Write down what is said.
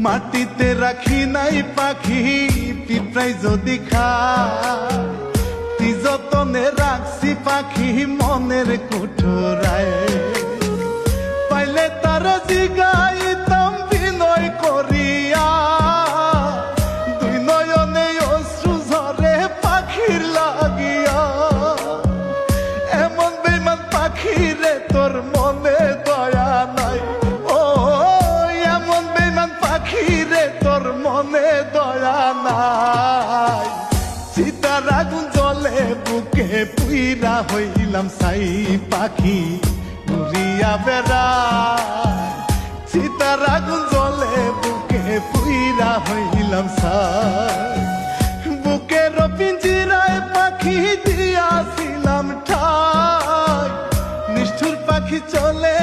মাটিতে রাখি নাই পাখি পিঁপড়াই যদি খায়, তুই যতনে রাখছি পাখি মনের কুঠুরায়। পাইলে তার জিগাইতাম বিনয় করিয়া, দুই নয়নে অশ্রু ঝরে পাখির লাগিয়া। এমন বেইমান পাখি রে তোর মনে দয়া নাই, ও এমন বেইমান পাখি রে তোর মনে দয়া নাই। চিতার আগুন জ্বলে বুকে পুইরা হইলাম ছাই পাখি উড়িয়া বেড়ায়। চিতার আগুন জ্বলে বুকে পুইরা হইলাম ছাই, বুকের পিঞ্জিরায় পাখি দিয়াছিলাম ঠাই। নিষ্ঠুর পাখি চলে